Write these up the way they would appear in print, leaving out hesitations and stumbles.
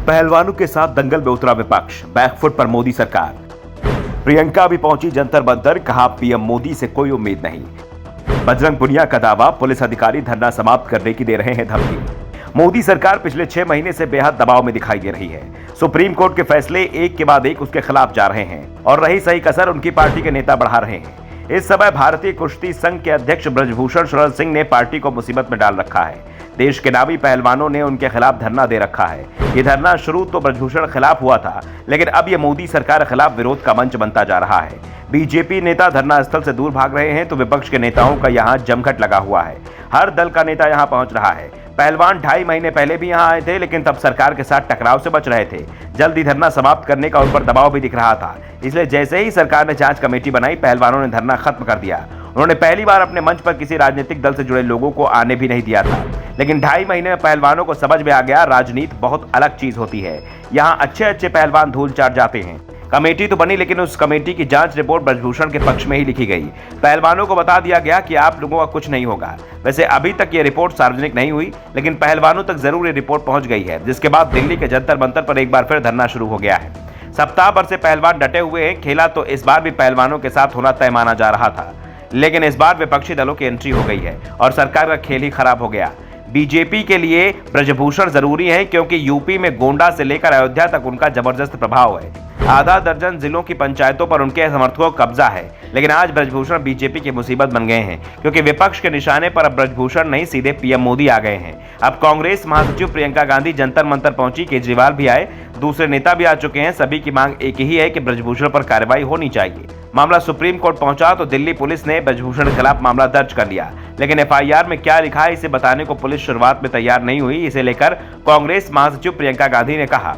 पहलवानों के साथ दंगल में उतरा विपक्ष, बैकफुट पर मोदी सरकार। प्रियंका भी पहुंची जंतर मंतर, कहा पीएम मोदी से कोई उम्मीद नहीं। बजरंग पुनिया का दावा, पुलिस अधिकारी धरना समाप्त करने की दे रहे हैं धमकी। मोदी सरकार पिछले 6 महीने से बेहद दबाव में दिखाई दे रही है। सुप्रीम कोर्ट के फैसले एक के बाद एक उसके खिलाफ जा रहे हैं और रही सही कसर उनकी पार्टी के नेता बढ़ा रहे हैं। इस समय भारतीय कुश्ती संघ के अध्यक्ष ब्रजभूषण शरण सिंह ने पार्टी को मुसीबत में डाल रखा है। देश के नामी पहलवानों ने उनके खिलाफ धरना दे रखा है। ये धरना शुरू तो ब्रजभूषण खिलाफ हुआ था, लेकिन अब ये मोदी सरकार खिलाफ विरोध का मंच बनता जा रहा है। बीजेपी नेता धरना स्थल से दूर भाग रहे हैं तो विपक्ष के नेताओं का यहाँ जमघट लगा हुआ है। हर दल का नेता यहाँ पहुंच रहा है। पहलवान 2.5 महीने पहले भी यहाँ आए थे, लेकिन तब सरकार के साथ टकराव से बच रहे थे। जल्दी धरना समाप्त करने का उन पर दबाव भी दिख रहा था, इसलिए जैसे ही सरकार ने जांच कमेटी बनाई, पहलवानों ने धरना खत्म कर दिया। उन्होंने पहली बार अपने मंच पर किसी राजनीतिक दल से जुड़े लोगों को आने भी नहीं दिया था, लेकिन 2.5 महीने में पहलवानों को समझ में आ गया, राजनीति बहुत अलग चीज होती है। यहाँ अच्छे पहलवान धूल चाट जाते हैं। कमेटी तो बनी, लेकिन उस कमेटी की जांच रिपोर्ट ब्रजभूषण के पक्ष में ही लिखी गई। पहलवानों को बता दिया गया कि आप लोगों का कुछ नहीं होगा। वैसे अभी तक ये रिपोर्ट सार्वजनिक नहीं हुई, लेकिन पहलवानों तक जरूर ये रिपोर्ट पहुंच गई है, जिसके बाद दिल्ली के जंतर मंतर पर एक बार फिर धरना शुरू हो गया है। सप्ताह भर से पहलवान डटे हुए हैं। खेला तो इस बार भी पहलवानों के साथ होना तय माना जा रहा था, लेकिन इस बार विपक्षी दलों की एंट्री हो गई है और सरकार का खेल ही खराब हो गया। बीजेपी के लिए ब्रजभूषण जरूरी है, क्योंकि यूपी में गोंडा से लेकर अयोध्या तक उनका जबरदस्त प्रभाव है। आधा दर्जन जिलों की पंचायतों पर उनके समर्थकों का कब्जा है, लेकिन आज ब्रजभूषण बीजेपी की मुसीबत बन गए हैं, क्योंकि विपक्ष के निशाने पर अब ब्रजभूषण नहीं, सीधे पीएम मोदी आ गए हैं। अब कांग्रेस महासचिव प्रियंका गांधी जंतर मंतर पहुंची, केजरीवाल भी आए, दूसरे नेता भी आ चुके हैं। सभी की मांग एक ही है कि ब्रजभूषण पर कार्रवाई होनी चाहिए। मामला सुप्रीम कोर्ट पहुंचा तो दिल्ली पुलिस ने ब्रजभूषण के खिलाफ मामला दर्ज कर लिया, लेकिन एफआईआर में क्या लिखा है इसे बताने को पुलिस शुरुआत में तैयार नहीं हुई। इसे लेकर कांग्रेस महासचिव प्रियंका गांधी ने कहा,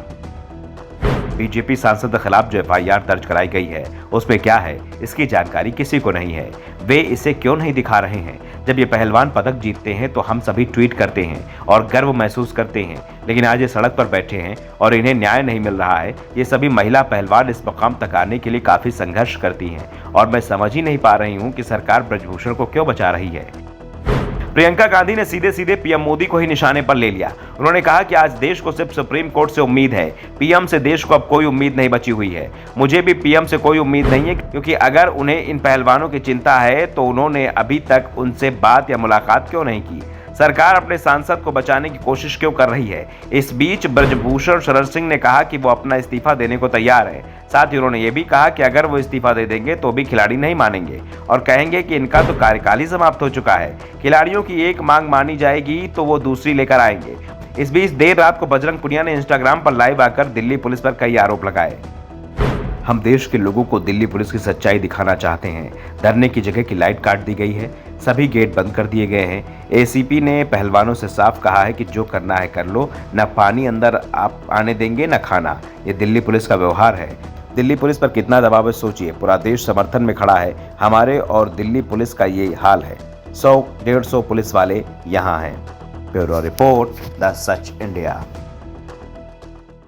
बीजेपी सांसद के खिलाफ जो एफआईआर दर्ज कराई गई है उसमें क्या है इसकी जानकारी किसी को नहीं है। वे इसे क्यों नहीं दिखा रहे हैं? जब ये पहलवान पदक जीतते हैं तो हम सभी ट्वीट करते हैं और गर्व महसूस करते हैं, लेकिन आज ये सड़क पर बैठे हैं और इन्हें न्याय नहीं मिल रहा है। ये सभी महिला पहलवान इस मुकाम तक आने के लिए काफी संघर्ष करती हैं और मैं समझ ही नहीं पा रही हूँ कि सरकार ब्रजभूषण को क्यों बचा रही है। प्रियंका गांधी ने सीधे पीएम मोदी को ही निशाने पर ले लिया। उन्होंने कहा कि आज देश को सिर्फ सुप्रीम कोर्ट से उम्मीद है, पीएम से देश को अब कोई उम्मीद नहीं बची हुई है। मुझे भी पीएम से कोई उम्मीद नहीं है, क्योंकि अगर उन्हें इन पहलवानों की चिंता है तो उन्होंने अभी तक उनसे बात या मुलाकात क्यों नहीं की? सरकार अपने सांसद को बचाने की कोशिश क्यों कर रही है? इस बीच ब्रजभूषण शरण सिंह ने कहा कि वो अपना इस्तीफा देने को तैयार है। साथ ही उन्होंने ये भी कहा कि अगर वो इस्तीफा दे देंगे तो भी खिलाड़ी नहीं मानेंगे और कहेंगे कि इनका तो कार्यकाल ही समाप्त हो चुका है। खिलाड़ियों की एक मांग मानी जाएगी तो वो दूसरी लेकर आएंगे। इस बीच देर रात को बजरंग पुनिया ने इंस्टाग्राम पर लाइव आकर दिल्ली पुलिस पर कई आरोप लगाए। हम देश के लोगों को दिल्ली पुलिस की सच्चाई दिखाना चाहते हैं। धरने की जगह की लाइट काट दी गई है, सभी गेट बंद कर दिए गए हैं। एसीपी ने पहलवानों से साफ कहा है कि जो करना है कर लो, न पानी अंदर आप आने देंगे न खाना। ये दिल्ली पुलिस का व्यवहार है। दिल्ली पुलिस पर कितना दबाव है सोचिए। पूरा देश समर्थन में खड़ा है हमारे और दिल्ली पुलिस का ये हाल है। 100-150 पुलिस वाले यहाँ हैं। Bureau report, the such India.